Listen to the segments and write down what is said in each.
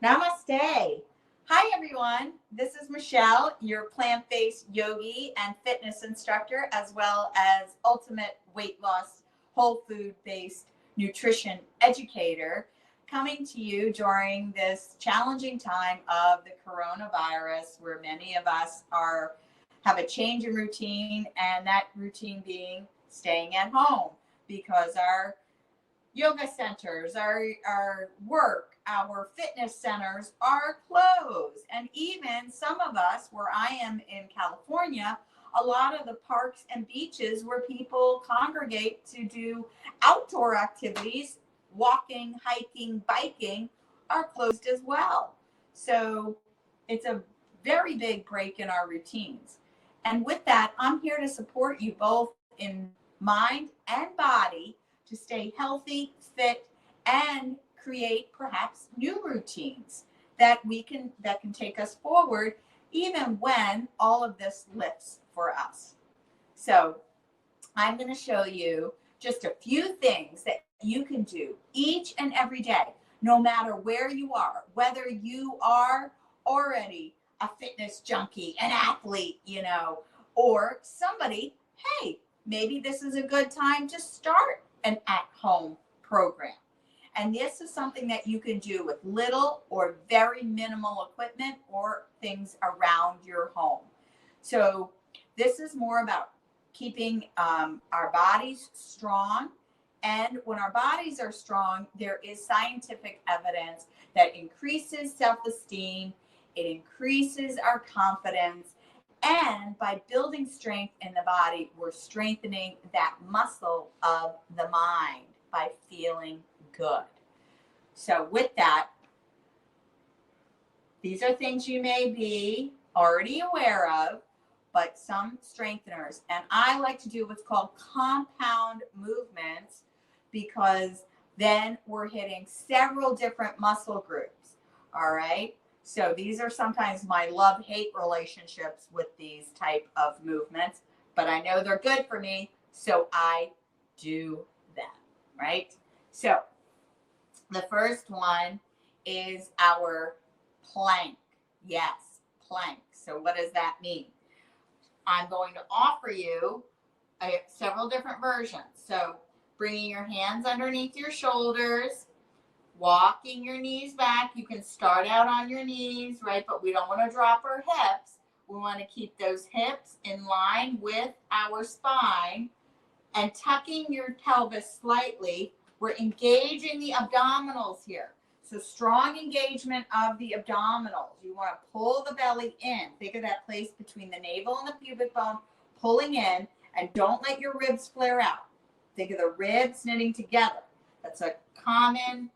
Namaste. Hi, everyone. This is Michelle, your plant-based yogi and fitness instructor, as well as ultimate weight loss, whole food-based nutrition educator, coming to you during this challenging time of the coronavirus, where many of us have a change in routine, and that routine being staying at home because our yoga centers, our work, our fitness centers are closed. And even some of us, where I am in California, a lot of the parks and beaches where people congregate to do outdoor activities, walking, hiking, biking, are closed as well. So it's a very big break in our routines. And with that, I'm here to support you both in mind and body to stay healthy, fit, and create perhaps new routines that can take us forward even when all of this lifts for us. So I'm going to show you just a few things that you can do each and every day, no matter where you are, whether you are already a fitness junkie, an athlete, or somebody, hey, maybe this is a good time to start an at-home program. And this is something that you can do with little or very minimal equipment or things around your home. So this is more about keeping our bodies strong. And when our bodies are strong, there is scientific evidence that increases self-esteem, it increases our confidence, and by building strength in the body, we're strengthening that muscle of the mind by feeling good. So with that, these are things you may be already aware of, but some strengtheners. And I like to do what's called compound movements, because then we're hitting several different muscle groups. All right. So these are sometimes my love-hate relationships with these type of movements, but I know they're good for me, so I do them, right? So the first one is our plank. Yes, plank. So what does that mean? I'm going to offer you several different versions. So bringing your hands underneath your shoulders, walking your knees back. You can start out on your knees, right? But we don't want to drop our hips. We want to keep those hips in line with our spine and tucking your pelvis slightly. We're engaging the abdominals here. So strong engagement of the abdominals. You want to pull the belly in. Think of that place between the navel and the pubic bone, pulling in, and don't let your ribs flare out. Think of the ribs knitting together. That's a common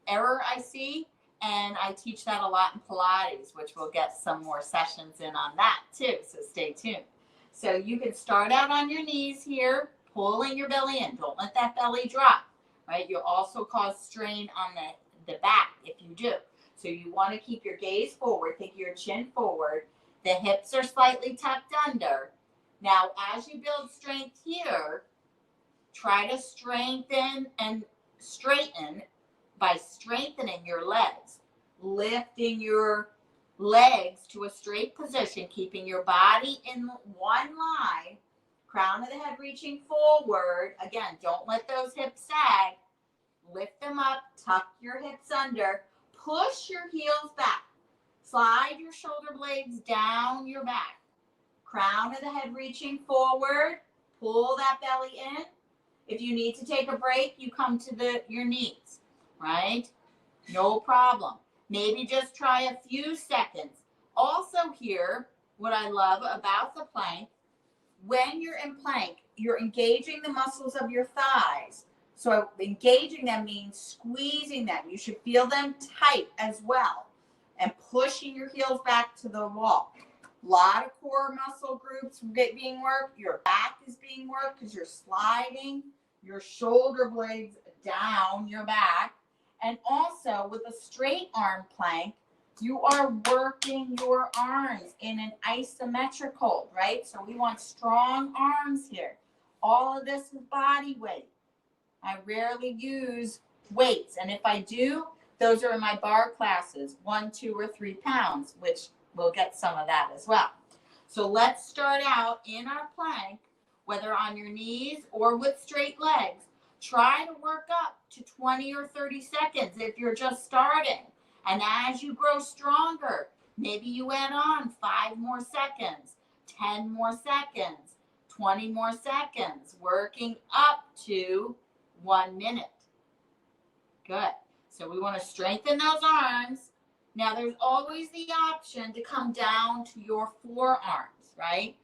error I see, and I teach that a lot in Pilates, which we'll get some more sessions in on that too, so stay tuned. So you can start out on your knees here, pulling your belly in. Don't let that belly drop, right? You'll also cause strain on the back if you do. So you want to keep your gaze forward, take your chin forward. The hips are slightly tucked under. Now, as you build strength here, try to strengthen and straighten by strengthening your legs, lifting your legs to a straight position, keeping your body in one line, crown of the head reaching forward. Again, don't let those hips sag. Lift them up, tuck your hips under, push your heels back, slide your shoulder blades down your back, crown of the head reaching forward, pull that belly in. If you need to take a break, you come to your knees, right? No problem. Maybe just try a few seconds. Also here, what I love about the plank, when you're in plank, you're engaging the muscles of your thighs. So engaging them means squeezing them. You should feel them tight as well. And pushing your heels back to the wall. A lot of core muscle groups being worked. Your back is being worked because you're sliding your shoulder blades down your back. And also with a straight arm plank, you are working your arms in an isometric hold, right? So we want strong arms here. All of this is body weight. I rarely use weights. And if I do, Those are in my bar classes, 1, 2, or 3 pounds, which we'll get some of that as well. So let's start out in our plank, whether on your knees or with straight legs. Try to work up to 20 or 30 seconds if you're just starting. And as you grow stronger, maybe you add on 5 more seconds, 10 more seconds, 20 more seconds, working up to 1 minute. Good. So we want to strengthen those arms. Now there's always the option to come down to your forearms, right?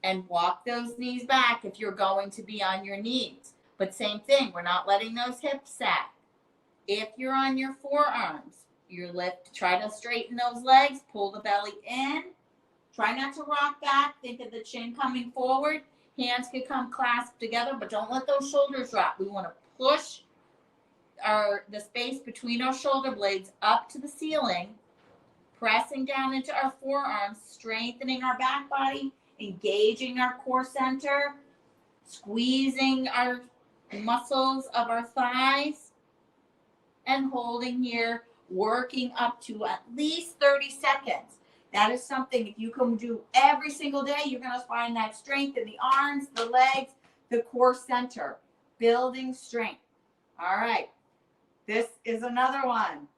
And walk those knees back if you're going to be on your knees. But same thing, we're not letting those hips sag. If you're on your forearms, you try to straighten those legs, pull the belly in. Try not to rock back. Think of the chin coming forward. Hands can come clasped together, but don't let those shoulders drop. We want to push the space between our shoulder blades up to the ceiling, pressing down into our forearms, strengthening our back body, engaging our core center, squeezing our muscles of our thighs, and holding here, working up to at least 30 seconds. That is something, if you can do every single day, you're going to find that strength in the arms, the legs, the core center, building strength. All right. This is another one.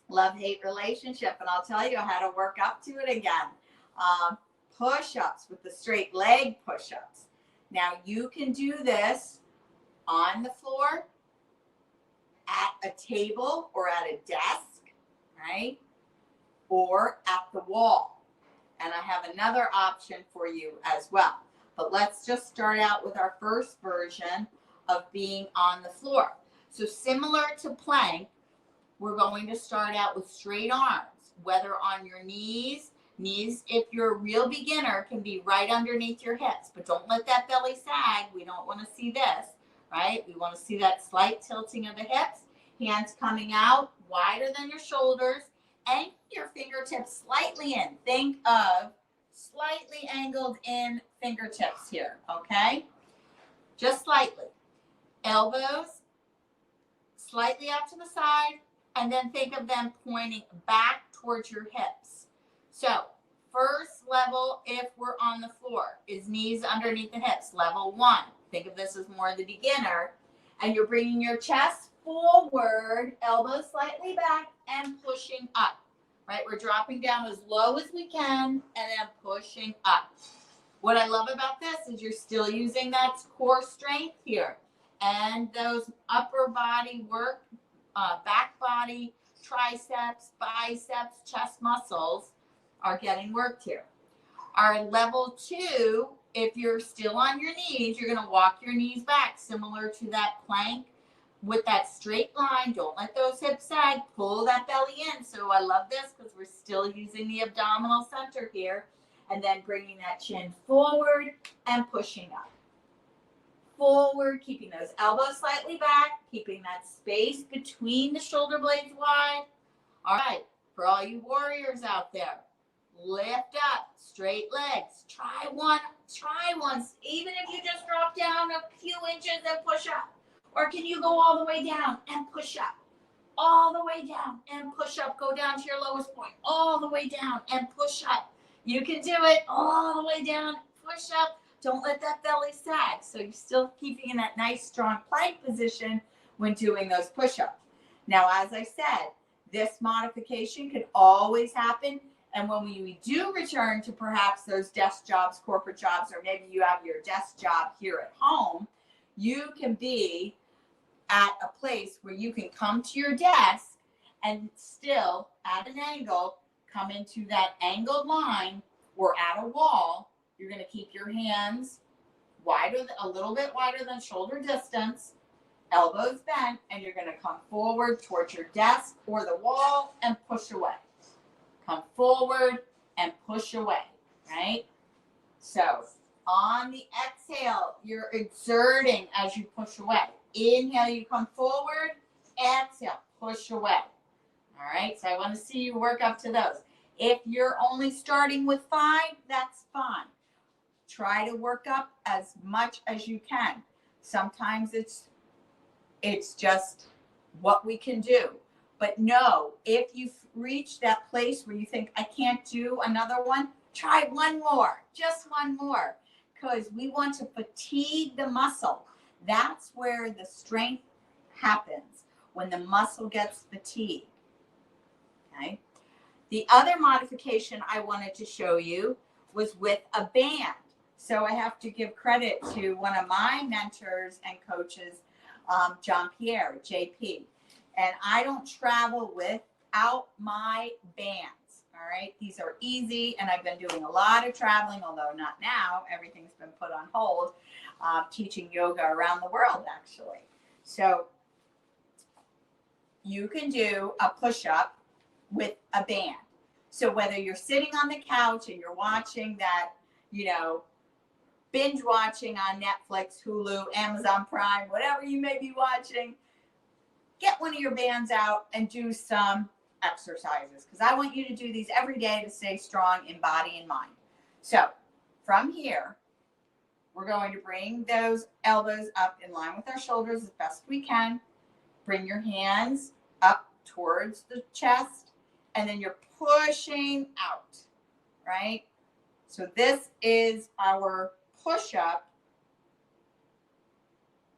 Love-hate relationship, and I'll tell you how to work up to it again. Push-ups with the straight leg push-ups. Now, you can do this on the floor, at a table, or at a desk, right? Or at the wall. And I have another option for you as well. But let's just start out with our first version of being on the floor. So similar to plank, we're going to start out with straight arms, whether on your knees. Knees, if you're a real beginner, can be right underneath your hips, but don't let that belly sag. We don't want to see this, right? We want to see that slight tilting of the hips, hands coming out wider than your shoulders, and your fingertips slightly in. Think of slightly angled in fingertips here, okay? Just slightly. Elbows slightly out to the side, and then think of them pointing back towards your hips. So first level, if we're on the floor, is knees underneath the hips. Level 1, think of this as more the beginner, and you're bringing your chest forward, elbows slightly back, and pushing up, right? We're dropping down as low as we can, and then pushing up. What I love about this is you're still using that core strength here, and those upper body work, back body, triceps, biceps, chest muscles are getting worked here. Our level 2, if you're still on your knees, you're going to walk your knees back, similar to that plank with that straight line. Don't let those hips sag. Pull that belly in. So I love this because we're still using the abdominal center here, and then bringing that chin forward and pushing up. Forward, keeping those elbows slightly back, keeping that space between the shoulder blades wide. All right, for all you warriors out there, lift up, straight legs. Try once, even if you just drop down a few inches and push up. Or can you go all the way down and push up? All the way down and push up. Go down to your lowest point. All the way down and push up. You can do it all the way down, push up. Don't let that belly sag. So you're still keeping in that nice, strong plank position when doing those push-ups. Now, as I said, this modification can always happen. And when we do return to perhaps those desk jobs, corporate jobs, or maybe you have your desk job here at home, you can be at a place where you can come to your desk and still, at an angle, come into that angled line or at a wall. You're going to keep your hands wider, a little bit wider than shoulder distance, elbows bent, and you're going to come forward towards your desk or the wall and push away. Come forward and push away, right? So on the exhale, you're exerting as you push away. Inhale, you come forward. Exhale, push away. All right, so I want to see you work up to those. If you're only starting with 5, that's fine. Try to work up as much as you can. Sometimes it's just what we can do. But no, if you've reached that place where you think, I can't do another one, try one more, just one more, because we want to fatigue the muscle. That's where the strength happens, when the muscle gets fatigued. Okay. The other modification I wanted to show you was with a band. So I have to give credit to one of my mentors and coaches, John Pierre, JP. And I don't travel without my bands. All right. These are easy. And I've been doing a lot of traveling, although not now. Everything's been put on hold, teaching yoga around the world, actually. So you can do a push-up with a band. So whether you're sitting on the couch and you're watching that, binge watching on Netflix, Hulu, Amazon Prime, whatever you may be watching, get one of your bands out and do some exercises, because I want you to do these every day to stay strong in body and mind. So from here, we're going to bring those elbows up in line with our shoulders as best we can. Bring your hands up towards the chest, and then you're pushing out, right? So this is our push-up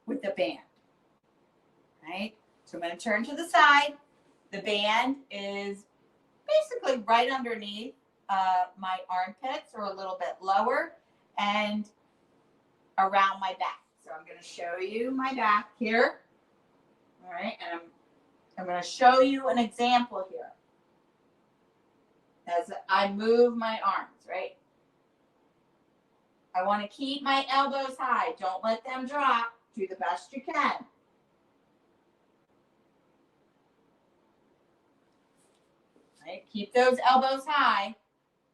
with the band, right? So I'm going to turn to the side. The band is basically right underneath my armpits, or a little bit lower, and around my back. So I'm going to show you my back here. All right, and I'm going to show you an example here as I move my arms, right? I want to keep my elbows high. Don't let them drop. Do the best you can. Right? Keep those elbows high.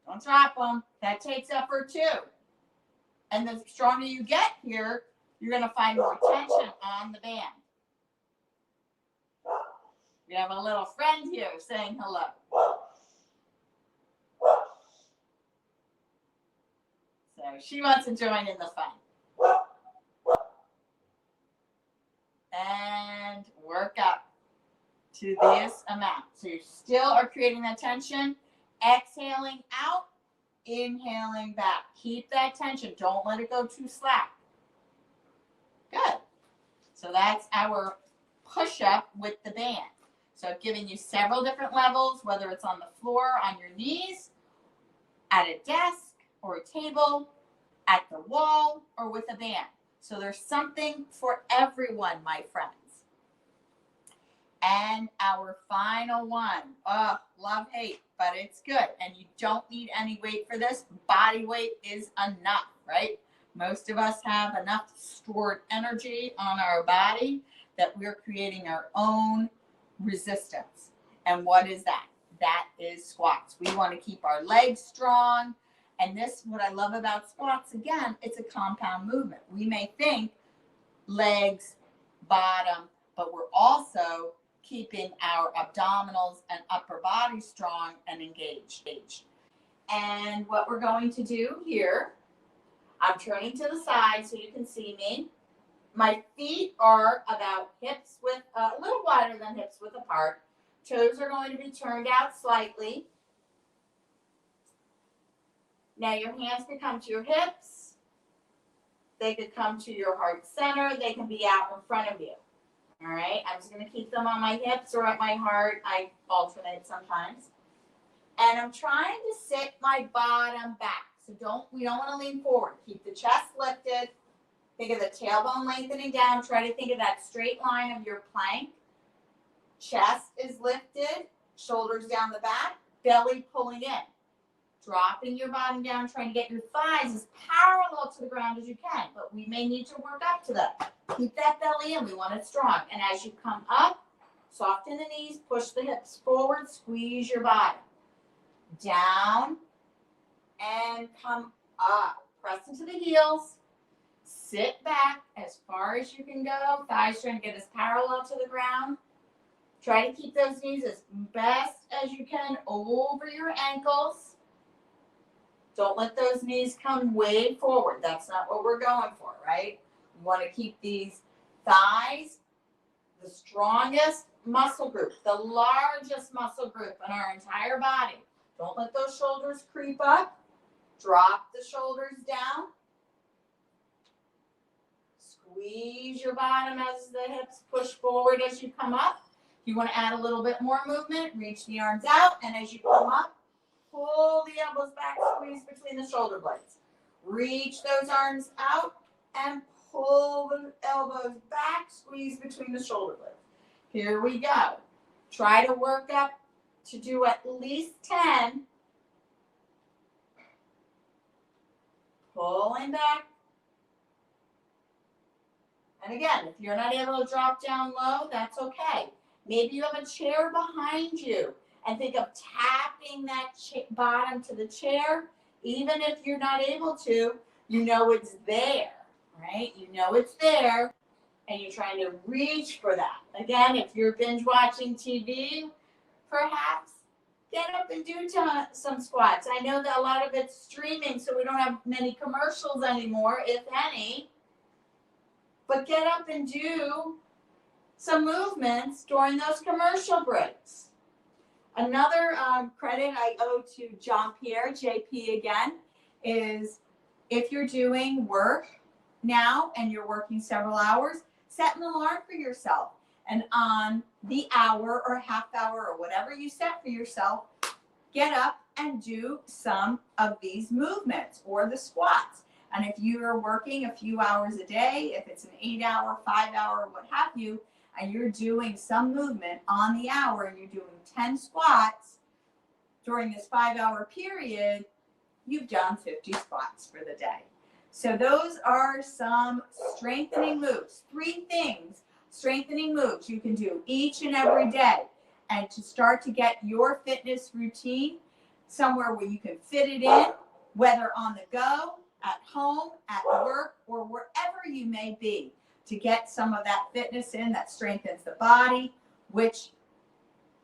Don't drop them. That takes effort too. And the stronger you get here, you're going to find more tension on the band. We have a little friend here saying hello. So she wants to join in the fun. And work up to this amount. So you still are creating that tension. Exhaling out, inhaling back. Keep that tension. Don't let it go too slack. Good. So that's our push-up with the band. So I've given you several different levels, whether it's on the floor, on your knees, at a desk or a table, at the wall, or with a band. So there's something for everyone, my friends. And our final one, love, hate, but it's good. And you don't need any weight for this. Body weight is enough, right? Most of us have enough stored energy on our body that we're creating our own resistance. And what is that? That is squats. We want to keep our legs strong. And this, what I love about squats, again, it's a compound movement. We may think legs, bottom, but we're also keeping our abdominals and upper body strong and engaged. And what we're going to do here, I'm turning to the side so you can see me. My feet are about hips width, a little wider than hips width apart. Toes are going to be turned out slightly. Now your hands can come to your hips. They could come to your heart center. They can be out in front of you. All right, I'm just going to keep them on my hips or at my heart. I alternate sometimes. And I'm trying to sit my bottom back. So we don't want to lean forward. Keep the chest lifted. Think of the tailbone lengthening down. Try to think of that straight line of your plank. Chest is lifted, shoulders down the back, belly pulling in. Dropping your bottom down, trying to get your thighs as parallel to the ground as you can. But we may need to work up to that. Keep that belly in. We want it strong. And as you come up, soften the knees, push the hips forward, squeeze your bottom. Down and come up. Press into the heels. Sit back as far as you can go. Thighs trying to get as parallel to the ground. Try to keep those knees as best as you can over your ankles. Don't let those knees come way forward. That's not what we're going for, right? We want to keep these thighs the strongest muscle group, the largest muscle group in our entire body. Don't let those shoulders creep up. Drop the shoulders down. Squeeze your bottom as the hips push forward as you come up. If you want to add a little bit more movement, reach the arms out, and as you come up, pull the elbows back, squeeze between the shoulder blades. Reach those arms out and pull the elbows back, squeeze between the shoulder blades. Here we go. Try to work up to do at least 10. Pulling back. And again, if you're not able to drop down low, that's okay. Maybe you have a chair behind you and think of tapping that bottom to the chair. Even if you're not able to, you know it's there, right? You know it's there, and you're trying to reach for that. Again, if you're binge watching TV, perhaps get up and do some squats. I know that a lot of it's streaming, so we don't have many commercials anymore, if any. But get up and do some movements during those commercial breaks. Another credit I owe to Jean-Pierre, JP again, is if you're doing work now and you're working several hours, set an alarm for yourself. And on the hour or half hour or whatever you set for yourself, get up and do some of these movements or the squats. And if you are working a few hours a day, if it's an 8-hour, 5-hour, what have you, and you're doing some movement on the hour and you're doing 10 squats during this 5-hour period, you've done 50 squats for the day. So those are some strengthening moves. 3 things, strengthening moves you can do each and every day. And to start to get your fitness routine somewhere where you can fit it in, whether on the go, at home, at work, or wherever you may be, to get some of that fitness in that strengthens the body, which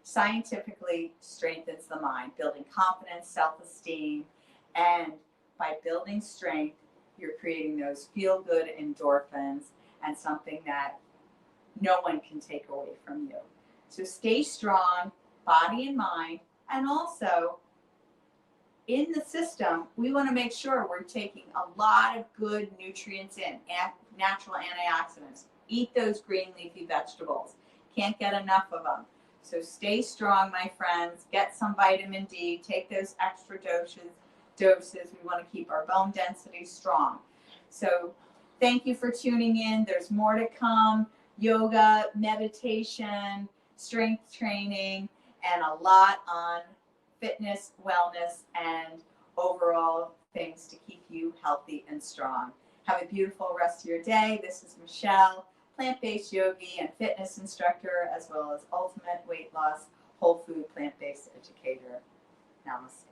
scientifically strengthens the mind, building confidence, self-esteem, and by building strength, you're creating those feel-good endorphins and something that no one can take away from you. So stay strong, body and mind, and also in the system, we want to make sure we're taking a lot of good nutrients in, natural antioxidants. Eat those green leafy vegetables. Can't get enough of them. So stay strong, my friends. Get some vitamin D. Take those extra doses. We want to keep our bone density strong. So thank you for tuning in. There's more to come. Yoga, meditation, strength training, and a lot on fitness, wellness, and overall things to keep you healthy and strong. Have a beautiful rest of your day. This is Michelle, plant-based yogi and fitness instructor, as well as ultimate weight loss, whole food, plant-based educator. Namaste.